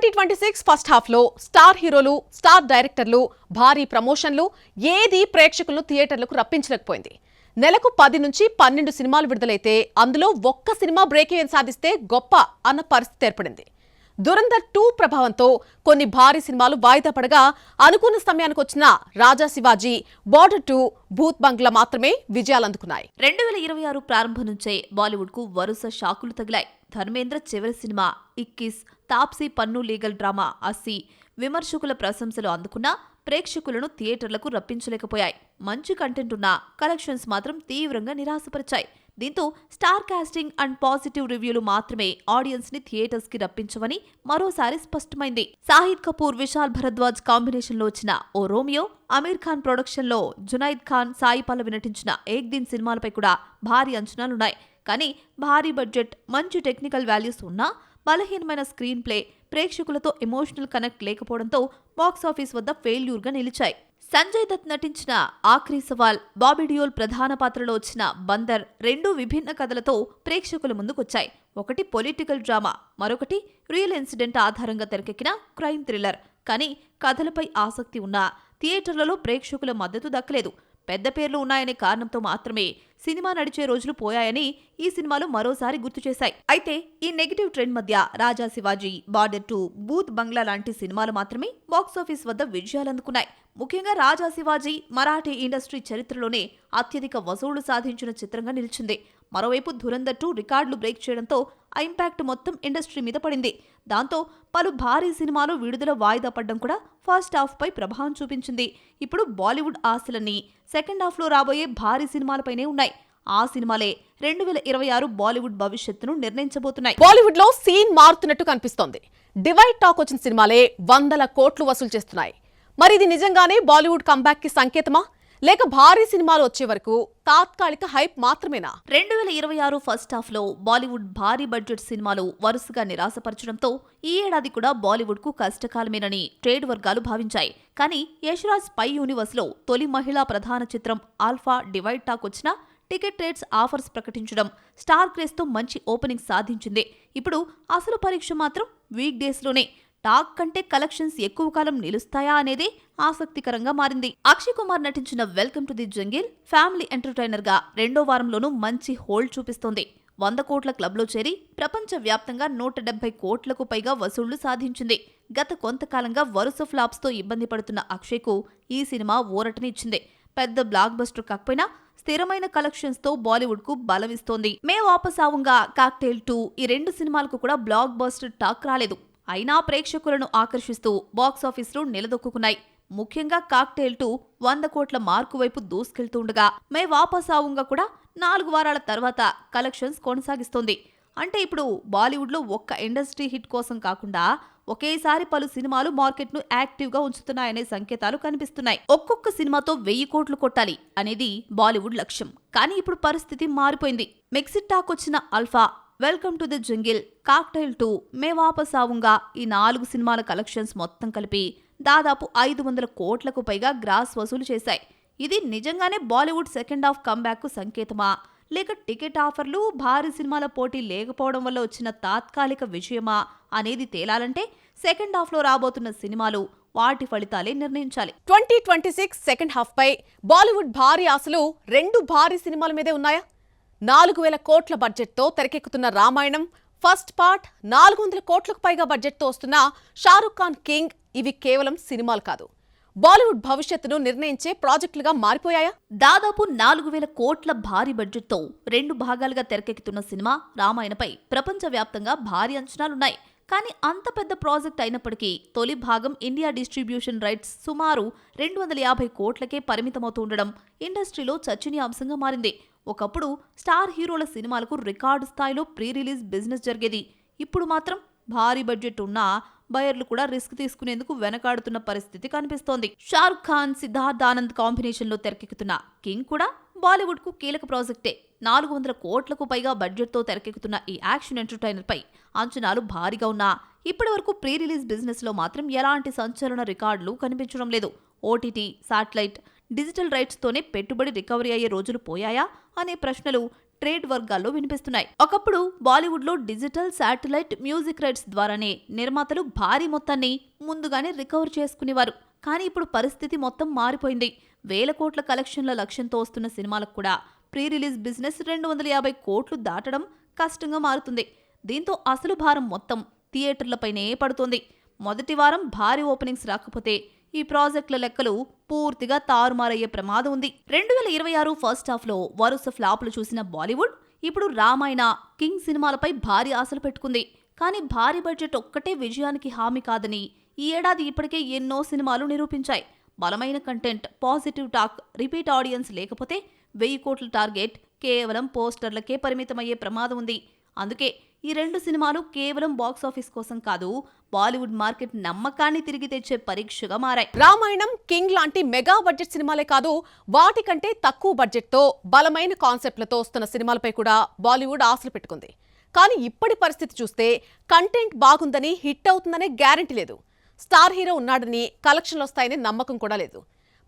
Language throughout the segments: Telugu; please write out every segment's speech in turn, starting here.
2026 ఫస్ట్ హాఫ్ లో స్టార్ హీరోలు, స్టార్ డైరెక్టర్లు, భారీ ప్రమోషన్లు ఏది ప్రేక్షకులను థియేటర్లకు రప్పించలేకపోయింది. నెలకు 10 నుంచి 12 సినిమాలు విడుదలైతే అందులో ఒక్క సినిమా బ్రేక్ ఈవెన్ సాధిస్తే గొప్ప అన్న పరిస్థితి ఏర్పడింది. దురంధర్ 2 ప్రభావంతో కొన్ని భారీ సినిమాలు వాయిదా పడగా అనుకున్న సమయానికి వచ్చిన రాజా శివాజీ, బార్డర్ 2, భూత్ బంగ్లా మాత్రమే విజయాలు అందుకున్నాయి. 2026 ప్రారంభం నుంచే బాలీవుడ్ కు వరుస షాకులు తగిలాయి. ధర్మేంద్ర చివరి సినిమా 21, తాప్సీ పన్ను లీగల్ డ్రామా 80 విమర్శకుల ప్రశంసలు అందుకున్నా ప్రేక్షకులను థియేటర్లకు రప్పించలేకపోయాయి. మంచి కంటెంట్ ఉన్న కలెక్షన్స్ మాత్రం తీవ్రంగా నిరాశపరిచాయి. దీంతో స్టార్ కాస్టింగ్ అండ్ పాజిటివ్ రివ్యూలు మాత్రమే ఆడియన్స్ ని థియేటర్స్ కి రప్పించవని మరోసారి స్పష్టమైంది. సాహిద్ కపూర్, విశాల్ భరద్వాజ్ కాంబినేషన్ లో వచ్చిన ఓ రోమియో, అమీర్ ఖాన్ ప్రొడక్షన్ లో జునైద్ ఖాన్, సాయి పల్లవి నటించిన ఏక్ దిన్ సినిమాలపై కూడా భారీ అంచనాలున్నాయి. కానీ భారీ బడ్జెట్, మంచి టెక్నికల్ వాల్యూస్ ఉన్నా బలహీనమైన స్క్రీన్ ప్లే, ప్రేక్షకులతో ఎమోషనల్ కనెక్ట్ లేకపోవడంతో బాక్సాఫీస్ వద్ద ఫెయిల్యూర్ గా నిలిచాయి. సంజయ్ దత్ నటించిన ఆఖరీ సవాల్, బాబీ డియోల్ ప్రధాన పాత్రలో వచ్చిన బందర్ రెండు విభిన్న కథలతో ప్రేక్షకుల ముందుకొచ్చాయి. ఒకటి పొలిటికల్ డ్రామా, మరొకటి రియల్ ఇన్సిడెంట్ ఆధారంగా తెరకెక్కిన క్రైమ్ థ్రిల్లర్. కానీ కథలపై ఆసక్తి ఉన్నా థియేటర్లలో ప్రేక్షకుల మద్దతు దక్కలేదు. పెద్ద పేర్లు ఉన్నాయనే కారణంతో మాత్రమే సినిమా నడిచే రోజులు పోయాయని ఈ సినిమాలు మరోసారి గుర్తు చేశాయి. అయితే ఈ నెగిటివ్ ట్రెండ్ మధ్య రాజా శివాజీ, బార్డర్ 2, భూత్ బంగ్లా లాంటి సినిమాలు మాత్రమే బాక్సాఫీస్ వద్ద విజయాలందుకున్నాయి. ముఖ్యంగా రాజా శివాజీ మరాఠీ ఇండస్ట్రీ చరిత్రలోనే అత్యధిక వసూళ్లు సాధించిన చిత్రంగా నిలిచింది. మరోవైపు ధురంధర్ 2 రికార్డులు బ్రేక్ చేయడంతో ఆ ఇంపాక్ట్ మొత్తం ఇండస్ట్రీ మీద పడింది. దాంతో పలు భారీ సినిమాలు విడుదల వాయిదా పడ్డం కూడా ఫస్ట్ హాఫ్ పై ప్రభావం చూపించింది. ఇప్పుడు బాలీవుడ్ ఆశలన్నీ సెకండ్ హాఫ్ లో రాబోయే భారీ సినిమాలపైనే ఉన్నాయి. ఆ సినిమాలే 2026 బాలీవుడ్ భవిష్యత్తును నిర్ణయించబోతున్నాయి. బాలీవుడ్ లో సీన్ మారుతున్నట్టు కనిపిస్తోంది. డివైడ్ టాక్ వచ్చిన సినిమాలే 100 కోట్లు వసూలు చేస్తున్నాయి. మరి ఇది నిజంగానే బాలీవుడ్ కంబ్యాక్ కి సంకేతమా, లేక భారీ సినిమాలు వచ్చే వరకు తాత్కాలిక హైప్ మాత్రమేనా? 2026 ఫస్ట్ హాఫ్ లో బాలీవుడ్ భారీ బడ్జెట్ సినిమాలు వరుసగా నిరాశపరచడంతో ఈ ఏడాది కూడా బాలీవుడ్ కు కష్టకాలమేనని ట్రేడ్ వర్గాలు భావించాయి. కానీ యశ్రాజ్ పై యూనివర్స్ లో తొలి మహిళా ప్రధాన చిత్రం ఆల్ఫా డివైడ్ టాక్ వచ్చిన టికెట్ రేట్స్ ఆఫర్స్ ప్రకటించడం స్టార్ క్రేజ్ తో మంచి ఓపెనింగ్ సాధించింది. ఇప్పుడు అసలు పరీక్ష మాత్రం వీక్ డేస్ లోనే. టాక్ కంటే కలెక్షన్స్ ఎక్కువ కాలం నిలుస్తాయా అనేది ఆసక్తికరంగా మారింది. అక్షయ్ కుమార్ నటించిన welcome to the jungle family entertainer గా రెండో వారంలోనూ మంచి హోల్డ్ చూపిస్తోంది. 100 కోట్ల క్లబ్లో చేరి ప్రపంచ వ్యాప్తంగా 170 కోట్లకు పైగా వసూళ్లు సాధించింది. గత కొంతకాలంగా వరుస ఫ్లాప్స్ తో ఇబ్బంది పడుతున్న అక్షయ్ కు ఈ సినిమా ఊరటనిచ్చింది. పెద్ద బ్లాక్ బస్టర్ కాకపోయినా స్థిరమైన కలెక్షన్స్ తో బాలీవుడ్ కు బలమిస్తోంది. మే వాపస్ ఆవుంగా, కాక్టైల్ 2 ఈ రెండు సినిమాలకు కూడా బ్లాక్ బస్టర్ టాక్ రాలేదు. అయినా ప్రేక్షకులను ఆకర్షిస్తూ బాక్సాఫీసులు నిలదొక్కున్నాయి. ముఖ్యంగా కాక్టైల్ 2 100 కోట్ల మార్కు వైపు దూసుకెళ్తుండగా, మే వాపస్ ఆవుంగా కూడా 4 వారాల తర్వాత కలెక్షన్స్ కొనసాగిస్తోంది. అంటే ఇప్పుడు బాలీవుడ్ లో ఒక్క ఇండస్ట్రీ హిట్ కోసం కాకుండా ఒకేసారి పలు సినిమాలు మార్కెట్ ను యాక్టివ్ గా ఉంచుతున్నాయనే సంకేతాలు కనిపిస్తున్నాయి. ఒక్కొక్క సినిమాతో 1000 కోట్లు కొట్టాలి అనేది బాలీవుడ్ లక్ష్యం. కానీ ఇప్పుడు పరిస్థితి మారిపోయింది. మిక్సిడ్ టాక్ వచ్చిన alpha, welcome to the jungle, cocktail 2, మే వాపస్ ఆవుంగా ఈ 4 సినిమాల కలెక్షన్స్ మొత్తం కలిపి దాదాపు 500 కోట్లకు పైగా గ్రాస్ వసూలు చేశాయి. ఇది నిజంగానే బాలీవుడ్ సెకండ్ హాఫ్ కంబ్యాక్ కు సంకేతమా, లేక టికెట్ ఆఫర్లు, భారీ సినిమాల పోటీ లేకపోవడం వల్ల వచ్చిన తాత్కాలిక విజయమా అనేది తేలాలంటే సెకండ్ హాఫ్ లో రాబోతున్న సినిమాలు, వాటి ఫలితాలే నిర్ణయించాలి. 2026 సెకండ్ హాఫ్ పై బాలీవుడ్ భారీ ఆశలు 2 భారీ సినిమాల మీదే ఉన్నాయా? 4000 కోట్ల బడ్జెట్తో తెరకెక్కుతున్న రామాయణం ఫస్ట్ పార్ట్, 400 కోట్లకు పైగా బడ్జెట్తో వస్తున్న షారుఖ్ ఖాన్ కింగ్ ఇవి కేవలం సినిమాలు కాదు, బాలీవుడ్ భవిష్యత్తును నిర్ణయించే ప్రాజెక్టులుగా మారిపోయాయా? దాదాపు 4000 కోట్ల భారీ బడ్జెట్తో 2 భాగాలుగా తెరకెక్కుతున్న సినిమా రామాయణపై ప్రపంచవ్యాప్తంగా భారీ అంచనాలున్నాయి. కానీ అంత పెద్ద ప్రాజెక్ట్ అయినప్పటికీ తొలి భాగం ఇండియా డిస్ట్రిబ్యూషన్ రైట్స్ సుమారు 250 కోట్లకే పరిమితమవుతూ ఉండడం ఇండస్ట్రీలో చర్చనీయాంశంగా మారింది. ఒకప్పుడు స్టార్ హీరోల సినిమాలకు రికార్డు స్థాయిలో ప్రీ రిలీజ్ బిజినెస్ జరిగేది. ఇప్పుడు మాత్రం భారీ బడ్జెట్ ఉన్నా బయర్లు కూడా రిస్క్ తీసుకునేందుకు వెనకాడుతున్న పరిస్థితి కనిపిస్తోంది. షారుఖ్ ఖాన్, సిద్ధార్థ్ ఆనంద్ కాంబినేషన్ లో తెరకెక్కుతున్న కింగ్ కూడా బాలీవుడ్ కు కీలక ప్రాజెక్టే. 400 కోట్లకు పైగా బడ్జెట్ తో తెరకెక్కుతున్న ఈ యాక్షన్ ఎంటర్టైనర్ పై అంచనాలు భారీగా ఉన్నా ఇప్పటి వరకు ప్రీ రిలీజ్ బిజినెస్ లో మాత్రం ఎలాంటి సంచలన రికార్డులు కనిపించడం లేదు. ఓటీటీ, శాటిలైట్, డిజిటల్ రైట్స్ తోనే పెట్టుబడి రికవరీ అయ్యే రోజులు పోయాయా అనే ప్రశ్నలు ట్రేడ్ వర్గాల్లో వినిపిస్తున్నాయి. ఒకప్పుడు బాలీవుడ్ లో డిజిటల్, శాటిలైట్, మ్యూజిక్ రైట్స్ ద్వారానే నిర్మాతలు భారీ మొత్తాన్ని ముందుగానే రికవర్ చేసుకునేవారు. కానీ ఇప్పుడు పరిస్థితి మొత్తం మారిపోయింది. 1000 కోట్ల కలెక్షన్ల లక్ష్యంతో వస్తున్న సినిమాలకు కూడా ప్రీ రిలీజ్ బిజినెస్ 250 కోట్లు దాటడం కష్టంగా మారుతుంది. దీంతో అసలు భారం మొత్తం థియేటర్లపైనే పడుతోంది. మొదటి వారం భారీ ఓపెనింగ్స్ రాకపోతే ఈ ప్రాజెక్టుల లెక్కలు పూర్తిగా తారుమారయ్యే ప్రమాదం ఉంది. 2026 ఫస్ట్ హాఫ్ లో వరుస ఫ్లాపులు చూసిన బాలీవుడ్ ఇప్పుడు రామాయణ, కింగ్ సినిమాలపై భారీ ఆశలు పెట్టుకుంది. కానీ భారీ బడ్జెట్ ఒక్కటే విజయానికి హామీ కాదని ఈ ఏడాది ఇప్పటికే ఎన్నో సినిమాలు నిరూపించాయి. బలమైన content, positive talk, repeat audience లేకపోతే 1000 కోట్ల టార్గెట్ కేవలం పోస్టర్లకే పరిమితమయ్యే ప్రమాదం ఉంది. అందుకే ఈ 2 సినిమాలు కేవలం బాక్సాఫీస్ కోసం కాదు, బాలీవుడ్ మార్కెట్ నమ్మకాన్ని తిరిగి తెచ్చే పరీక్షగా మారాయి. రామాయణం, కింగ్ లాంటి మెగా బడ్జెట్ సినిమాలే కాదు, వాటికంటే తక్కువ బడ్జెట్తో బలమైన కాన్సెప్ట్లతో వస్తున్న సినిమాలపై కూడా బాలీవుడ్ ఆశలు పెట్టుకుంది. కానీ ఇప్పటి పరిస్థితి చూస్తే కంటెంట్ బాగుందని, హిట్ అవుతుందనే గ్యారెంటీ లేదు. స్టార్ హీరో ఉన్నాడని కలెక్షన్లు వస్తాయని నమ్మకం కూడా లేదు.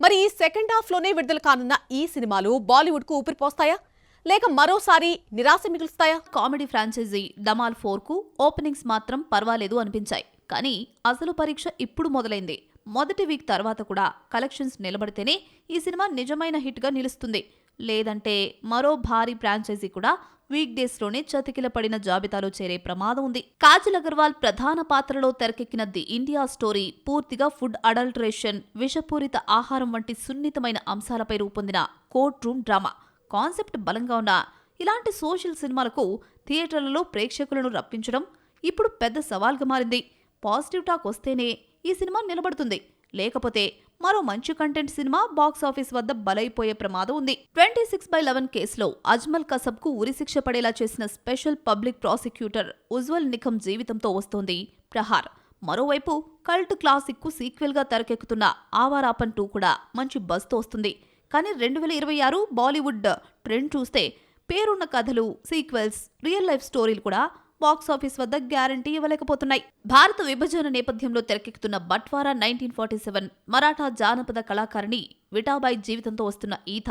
మరి ఈ సెకండ్ హాఫ్లోనే విడుదల కానున్న ఈ సినిమాలు బాలీవుడ్కు ఊపిరిపోస్తాయా, లేక మరోసారి నిరాశ మిగులుస్తాయా? కామెడీ ఫ్రాంచైజీ ధమాల్ 4కు ఓపెనింగ్స్ మాత్రం పర్వాలేదు అనిపించాయి. కానీ అసలు పరీక్ష ఇప్పుడు మొదలైంది. మొదటి వీక్ తర్వాత కూడా కలెక్షన్స్ నిలబడితేనే ఈ సినిమా నిజమైన హిట్గా నిలుస్తుంది. లేదంటే మరో భారీ ఫ్రాంచైజీ కూడా వీక్ డేస్ లోనే చతికిల పడిన జాబితాలో చేరే ప్రమాదం ఉంది. కాజల్ అగర్వాల్ ప్రధాన పాత్రలో తెరకెక్కిన ది ఇండియా స్టోరీ పూర్తిగా ఫుడ్ అడల్టరేషన్, విషపూరిత ఆహారం వంటి సున్నితమైన అంశాలపై రూపొందిన కోర్ట్ రూమ్ డ్రామా. కాన్సెప్ట్ బలంగా ఉన్న ఇలాంటి సోషల్ సినిమాలకు థియేటర్లలో ప్రేక్షకులను రప్పించడం ఇప్పుడు పెద్ద సవాల్గా మారింది. పాజిటివ్ టాక్ వస్తేనే ఈ సినిమా నిలబడుతుంది. లేకపోతే మరో మంచి కంటెంట్ సినిమా బాక్సాఫీస్ వద్ద బలైపోయే ప్రమాదం ఉంది. 26/11 కేసులో అజ్మల్ కసబ్ కు ఉరిశిక్ష పడేలా చేసిన స్పెషల్ పబ్లిక్ ప్రాసిక్యూటర్ ఉజ్వల్ నిఖమ్ జీవితంతో వస్తోంది ప్రహార్. మరోవైపు కల్ట్ క్లాసిక్ కు సీక్వెల్ గా తెరకెక్కుతున్న ఆవారాపన్ 2 కూడా మంచి బజ్తో వస్తుంది. కానీ 2026 బాలీవుడ్ ట్రెండ్ చూస్తే పేరున్న కథలు, సీక్వెల్స్, రియల్ లైఫ్ స్టోరీలు కూడా బాక్సాఫీస్ వద్ద గ్యారంటీ ఇవ్వలేకపోతున్నాయి. భారత విభజన నేపథ్యంలో తెరకెక్కుతున్న బట్వారా 1947, మరాఠా జానపద కళాకారిణి విఠాబాయి జీవితంతో వస్తున్న ఈథ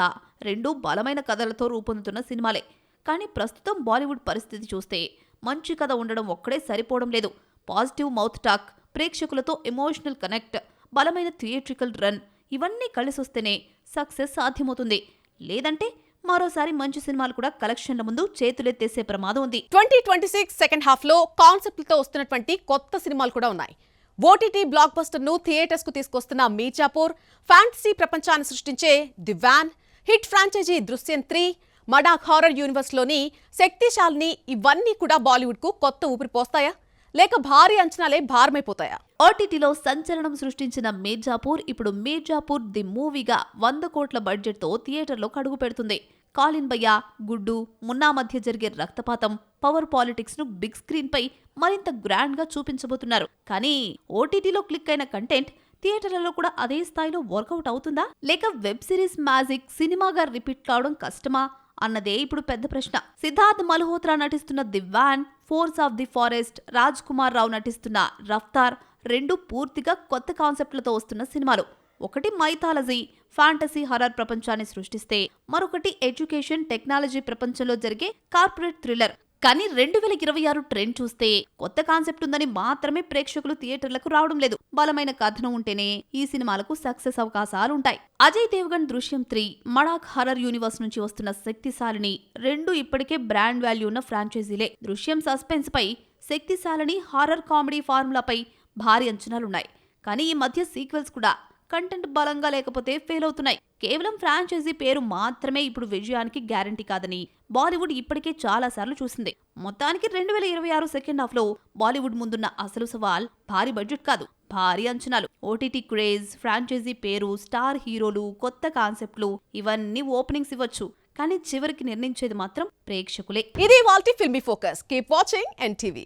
2 బలమైన కథలతో రూపొందుతున్న సినిమాలే. కానీ ప్రస్తుతం బాలీవుడ్ పరిస్థితి చూస్తే మంచి కథ ఉండడం ఒక్కడే సరిపోవడం లేదు. పాజిటివ్ మౌత్ టాక్, ప్రేక్షకులతో ఎమోషనల్ కనెక్ట్, బలమైన థియేట్రికల్ రన్ ఇవన్నీ కలిసొస్తేనే సక్సెస్ సాధ్యమవుతుంది. లేదంటే మరోసారి మంచి సినిమాలు కూడా కలెక్షన్ల ముందు చేతులెత్తేసే ప్రమాదం ఉంది. 2026 సెకండ్ హాఫ్ లో కాన్సెప్ట్లతో వస్తున్నటువంటి కొత్త సినిమాలు కూడా ఉన్నాయి. ఓటీటీ బ్లాక్ బస్టర్ ను థియేటర్స్ కు తీసుకొస్తున్న మీర్జాపూర్, ఫ్యాంటసీ ప్రపంచాన్ని సృష్టించే ది వ్యాన్, హిట్ ఫ్రాంచైజీ దృశ్యం 3, మడాక్ హారర్ యూనివర్స్ లోని శక్తిశాలిని ఇవన్నీ కూడా బాలీవుడ్ కు కొత్త ఊపిరి పోస్తాయా, లేక భారీ అంచనాలే భారమైపోతాయా? ఓటీటీలో సంచలనం సృష్టించిన మీర్జాపూర్ ఇప్పుడు మీర్జాపూర్ ది మూవీగా 100 కోట్ల బడ్జెట్తో థియేటర్లో అడుగు పెడుతుంది. కాలిన్ భయ్యా, గుడ్డు, మున్నా మధ్య జరిగే రక్తపాతం, పవర్ పాలిటిక్స్ ను బిగ్ స్క్రీన్ పై మరింత గ్రాండ్ గా చూపించబోతున్నారు. కానీ ఓటీటీలో క్లిక్ అయిన కంటెంట్ థియేటర్లలో కూడా అదే స్థాయిలో వర్కౌట్ అవుతుందా, లేక వెబ్ సిరీస్ మ్యాజిక్ సినిమాగా రిపీట్ కావడం కష్టమా అన్నదే ఇప్పుడు పెద్ద ప్రశ్న. సిద్ధార్థ్ మల్హోత్రా నటిస్తున్న the van, force of the forest, Raj Kumar Rao నటిస్తున్న రఫ్తార్ 2 పూర్తిగా కొత్త కాన్సెప్ట్లతో వస్తున్న సినిమాలు. ఒకటి మైథాలజీ, ఫ్యాంటసీ హర్రర్ ప్రపంచాన్ని సృష్టిస్తే, మరొకటి ఎడ్యుకేషన్, టెక్నాలజీ ప్రపంచంలో జరిగే కార్పొరేట్ థ్రిల్లర్. కానీ 2026 ట్రెండ్ చూస్తే కొత్త కాన్సెప్ట్ ఉందని మాత్రమే ప్రేక్షకులు థియేటర్లకు రావడం లేదు. బలమైన కథనం ఉంటేనే ఈ సినిమాలకు సక్సెస్ అవకాశాలుంటాయి. అజయ్ దేవగన్ దృశ్యం 3, మడాక్ హారర్ యూనివర్స్ నుంచి వస్తున్న శక్తిశాలిని 2 ఇప్పటికే బ్రాండ్ వాల్యూ ఉన్న ఫ్రాంచైజీలే. దృశ్యం సస్పెన్స్ పై, శక్తిశాలిని హారర్ కామెడీ ఫార్ములాపై భారీ అంచనాలున్నాయి. కానీ ఈ మధ్య సీక్వెల్స్ కూడా కంటెంట్ బలంగా లేకపోతే ఫెయిల్ అవుతున్నాయి. కేవలం ఫ్రాంచైజీ పేరు మాత్రమే ఇప్పుడు విజయానికి గ్యారంటీ కాదని బాలీవుడ్ ఇప్పటికే చాలా సార్లు చూసింది. మొత్తానికి 2026 సెకండ్ హాఫ్ లో బాలీవుడ్ ముందున్న అసలు సవాల్ భారీ బడ్జెట్ కాదు, భారీ అంచనాలు. ఓటీటీ క్రేజ్, ఫ్రాంచైజీ పేరు, స్టార్ హీరోలు, కొత్త కాన్సెప్ట్లు ఇవన్నీ ఓపెనింగ్స్ ఇవ్వచ్చు. కానీ చివరికి నిర్ణయించేది మాత్రం ప్రేక్షకులే. ఇది వాల్టీ filmy focus. Keep watching NTV.